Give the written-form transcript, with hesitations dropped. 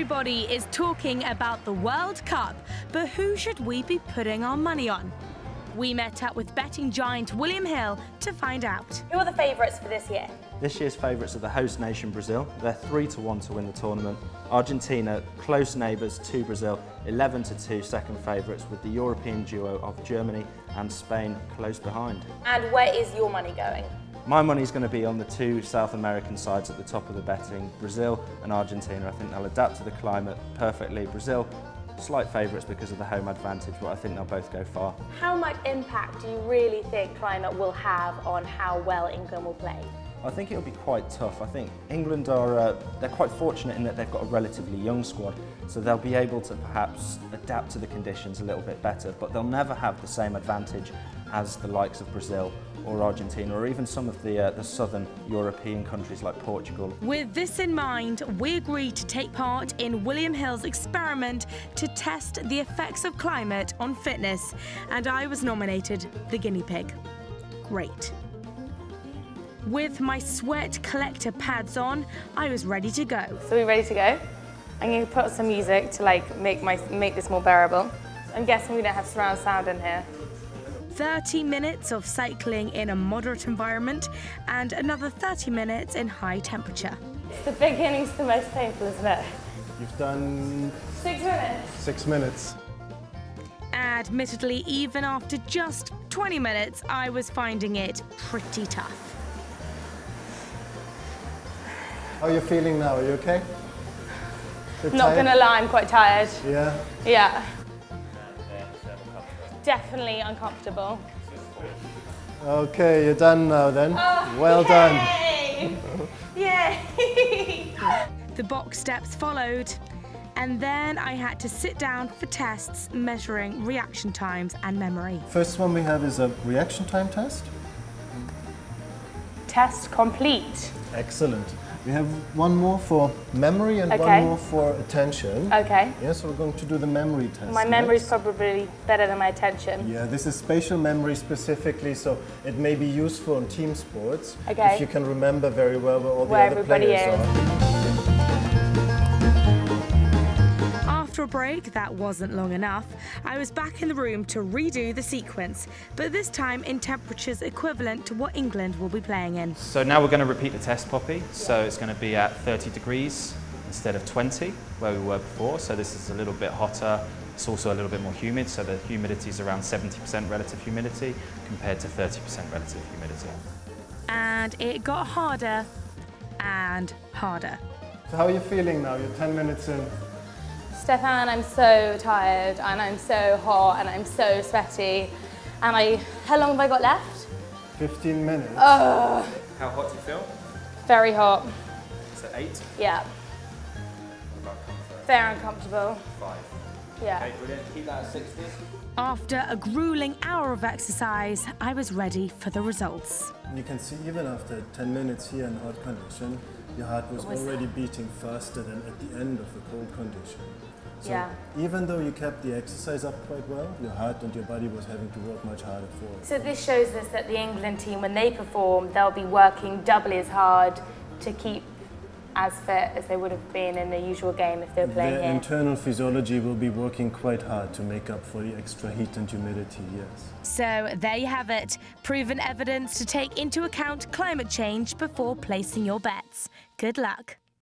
Everybody is talking about the World Cup, but who should we be putting our money on? We met up with betting giant William Hill to find out. Who are the favourites for this year? This year's favourites are the host nation Brazil. They're 3-1 to win the tournament. Argentina, close neighbours to Brazil, 11-2 second favourites, with the European duo of Germany and Spain close behind. And where is your money going? My money's going to be on the two South American sides at the top of the betting, Brazil and Argentina. I think they'll adapt to the climate perfectly. Brazil, slight favourites because of the home advantage, but I think they'll both go far. How much impact do you really think climate will have on how well England will play? I think it'll be quite tough. I think England are they're quite fortunate in that they've got a relatively young squad, so they'll be able to perhaps adapt to the conditions a little bit better, but they'll never have the same advantage as the likes of Brazil or Argentina, or even some of the southern European countries like Portugal. With this in mind, we agreed to take part in William Hill's experiment to test the effects of climate on fitness, and I was nominated the guinea pig. Great. With my sweat collector pads on, I was ready to go. So we ready to go? I'm going to put some music to make this more bearable. I'm guessing we don't have surround sound in here. 30 minutes of cycling in a moderate environment and another 30 minutes in high temperature. The beginning's the most painful, isn't it? You've done 6 minutes. 6 minutes. Admittedly, even after just 20 minutes, I was finding it pretty tough. How are you feeling now? Are you okay? Not gonna lie, I'm quite tired. Yeah? Yeah. Definitely uncomfortable. Okay, you're done now then. Oh, well yay! done. Yay! The box steps followed, and then I had to sit down for tests measuring reaction times and memory. First one we have is a reaction time test. Test complete. Excellent. We have one more for memory and Okay. one more for attention. Okay. Yeah, so we're going to do the memory test. My memory's probably better than my attention. Yeah, this is spatial memory specifically, so it may be useful in team sports. Okay. If you can remember very well where all the Where other everybody players is. are. After a break that wasn't long enough, I was back in the room to redo the sequence, but this time in temperatures equivalent to what England will be playing in. So now we're going to repeat the test, Poppy. So it's going to be at 30 degrees instead of 20, where we were before. So this is a little bit hotter. It's also a little bit more humid, so the humidity is around 70% relative humidity compared to 30% relative humidity. And it got harder and harder. So how are you feeling now? You're 10 minutes in. Stefan, I'm so tired and I'm so hot and I'm so sweaty. And how long have I got left? 15 minutes. How hot do you feel? Very hot. Is that 8? Yeah. What about comfort? Very uncomfortable. 5. Yeah. Okay, brilliant. Keep that at 60. After a grueling hour of exercise, I was ready for the results. You can see even after 10 minutes here in hot condition, your heart was already beating faster than at the end of the cold condition. So Yeah. even though you kept the exercise up quite well, your heart and your body was having to work much harder for it. So this shows us that the England team, when they perform, they'll be working doubly as hard to keep as fit as they would have been in the usual game if they were playing Their here. internal physiology will be working quite hard to make up for the extra heat and humidity, yes. So there you have it, proven evidence to take into account climate change before placing your bets. Good luck.